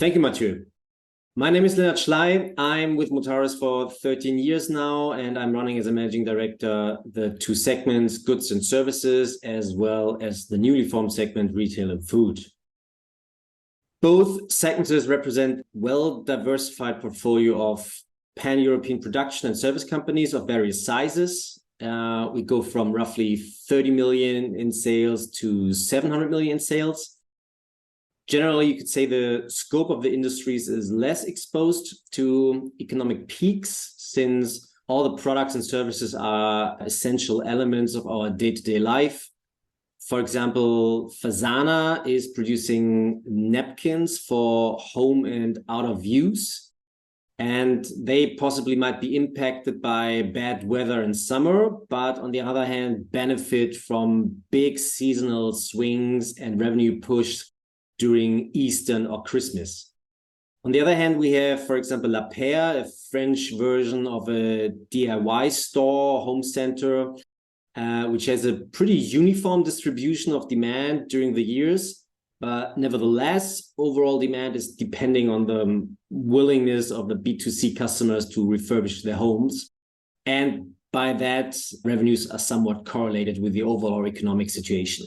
Thank you, Mathieu. My name is Lennart Schley. I'm with Mutares for 13 years now, and I'm running as a managing director the two segments, goods and services, as well as the newly formed segment, retail and food. Both segments represent well-diversified portfolio of pan-European production and service companies of various sizes. We go from roughly 30 million in sales to 700 million in sales. Generally, you could say the scope of the industries is less exposed to economic peaks, since all the products and services are essential elements of our day-to-day life. For example, Fasana is producing napkins for home and out of use, and they possibly might be impacted by bad weather in summer, but on the other hand, benefit from big seasonal swings and revenue push during Easter or Christmas. On the other hand, we have, for example, Lapeyre, a French version of a DIY store, home center, which has a pretty uniform distribution of demand during the years. But nevertheless, overall demand is depending on the willingness of the B2C customers to refurbish their homes. And by that, revenues are somewhat correlated with the overall economic situation.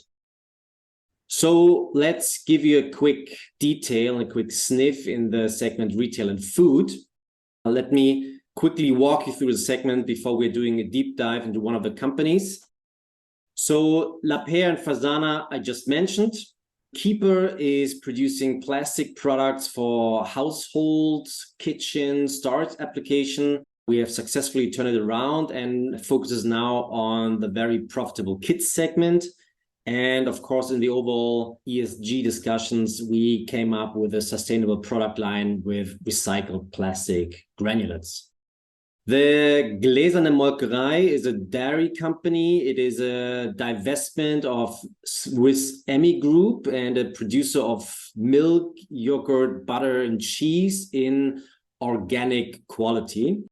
So let's give you a quick detail, a quick sniff in the segment retail and food. Let me quickly walk you through the segment before we're doing a deep dive into one of the companies. So Lapeyre and Fasana, I just mentioned. Keeeper is producing plastic products for household, kitchen, storage application. We have successfully turned it around and focuses now on the very profitable kids segment. And of course, in the overall ESG discussions, we came up with a sustainable product line with recycled plastic granulates. The Gläserne Molkerei is a dairy company. It is a divestment of Swiss Emmy Group and a producer of milk, yogurt, butter, and cheese in organic quality.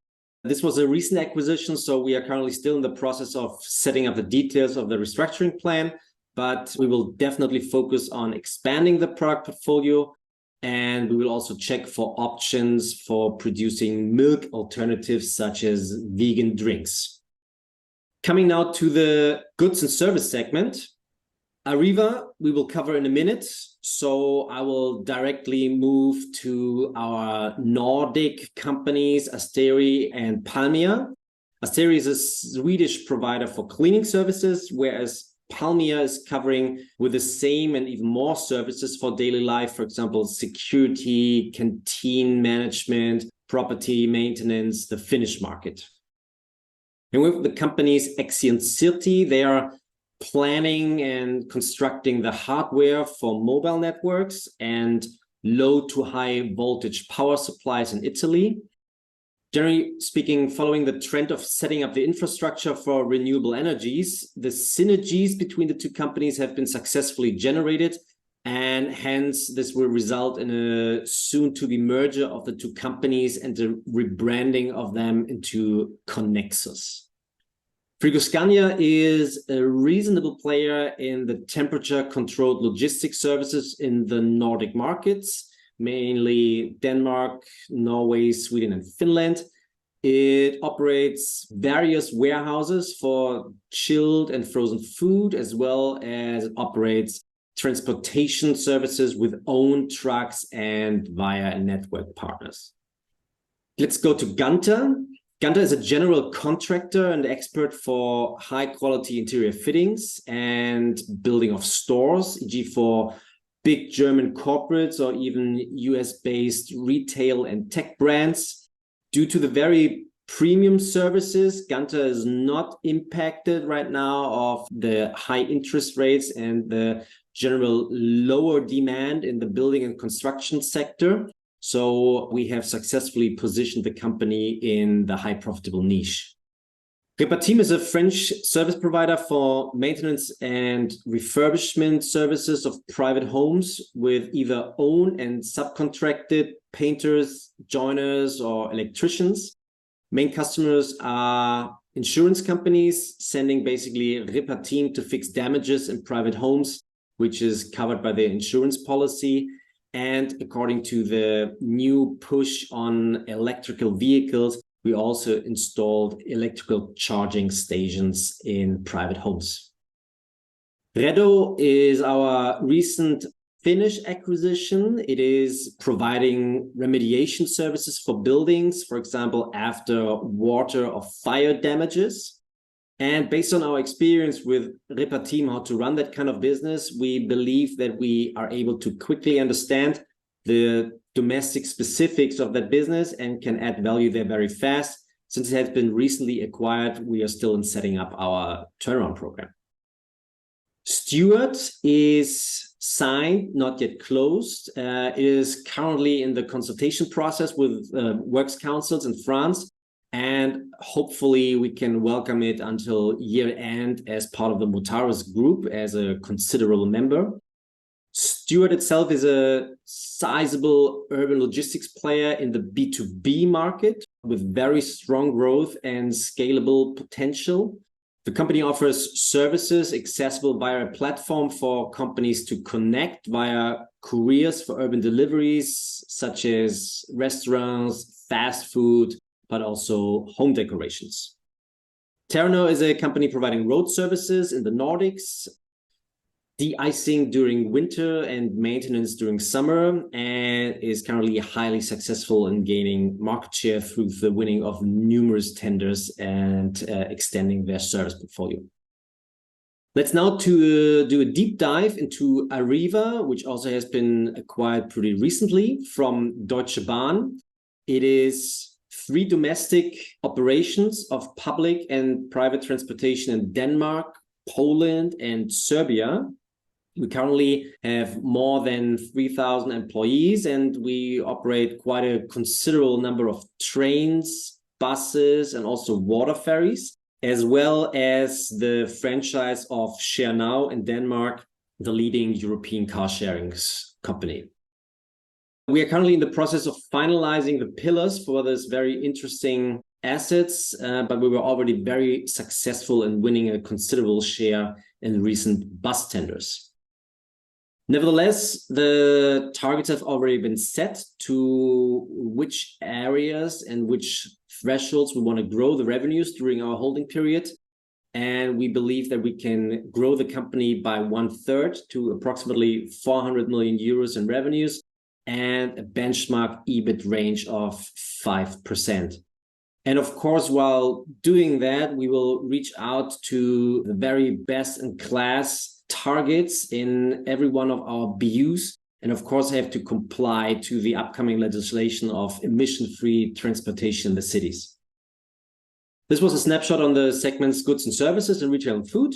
This was a recent acquisition, so we are currently still in the process of setting up the details of the restructuring plan. But we will definitely focus on expanding the product portfolio, and we will also check for options for producing milk alternatives such as vegan drinks. Coming now to the goods and service segment. Arriva, we will cover in a minute, so I will directly move to our Nordic companies, Asteri and Palmia. Asteri is a Swedish provider for cleaning services, whereas Palmia is covering with the same and even more services for daily life, for example, security, canteen management, property maintenance, the Finnish market. And with the companies Exi and Sirti, they are planning and constructing the hardware for mobile networks and low to high voltage power supplies in Italy. Generally speaking, following the trend of setting up the infrastructure for renewable energies, the synergies between the two companies have been successfully generated, and hence this will result in a soon-to-be merger of the two companies and the rebranding of them into Connexus. Frigoscandia is a reasonable player in the temperature-controlled logistics services in the Nordic markets, mainly Denmark, Norway, Sweden, and Finland. It operates various warehouses for chilled and frozen food, as well as it operates transportation services with own trucks and via network partners. Let's go to Ganter. Ganter is a general contractor and expert for high-quality interior fittings and building of stores, e.g. for big German corporates or even US-based retail and tech brands. Due to the very premium services, Ganter is not impacted right now of the high interest rates and the general lower demand in the building and construction sector. So we have successfully positioned the company in the high profitable niche. Repartim is a French service provider for maintenance and refurbishment services of private homes with either own and subcontracted painters, joiners, or electricians. Main customers are insurance companies sending basically Repartim to fix damages in private homes, which is covered by their insurance policy. And according to the new push on electrical vehicles, we also installed electrical charging stations in private homes. Reddo is our recent Finnish acquisition. It is providing remediation services for buildings, for example, after water or fire damages. And based on our experience with Repa team, how to run that kind of business, we believe that we are able to quickly understand the domestic specifics of that business and can add value there very fast. Since it has been recently acquired, we are still in setting up our turnaround program. Stewart is signed, not yet closed. It is currently in the consultation process with works councils in France, and hopefully we can welcome it until year end as part of the Mutares group as a considerable member. Stewart itself is a sizable urban logistics player in the B2B market with very strong growth and scalable potential. The company offers services accessible via a platform for companies to connect via couriers for urban deliveries, such as restaurants, fast food, but also home decorations. Terranor is a company providing road services in the Nordics, de-icing during winter and maintenance during summer, and is currently highly successful in gaining market share through the winning of numerous tenders and extending their service portfolio. Let's now do a deep dive into Arriva, which also has been acquired pretty recently from Deutsche Bahn. It is 3 domestic operations of public and private transportation in Denmark, Poland, and Serbia. We currently have more than 3,000 employees, and we operate quite a considerable number of trains, buses, and also water ferries, as well as the franchise of Share Now in Denmark, the leading European car sharing company. We are currently in the process of finalizing the pillars for this very interesting assets, but we were already very successful in winning a considerable share in recent bus tenders. Nevertheless, the targets have already been set to which areas and which thresholds we want to grow the revenues during our holding period. And we believe that we can grow the company by 1/3 to approximately 400 million euros in revenues and a benchmark EBIT range of 5%. And of course, while doing that, we will reach out to the very best in class targets in every one of our BUs, and of course have to comply to the upcoming legislation of emission-free transportation in the cities. This was a snapshot on the segments goods and services and retail and food.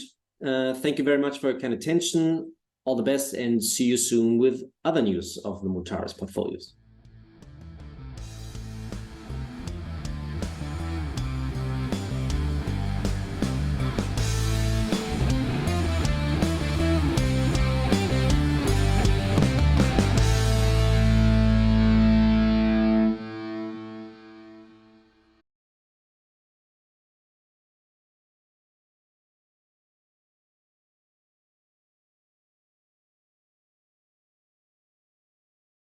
Thank you very much for your kind attention. All the best and see you soon with other news of the Mutares portfolios.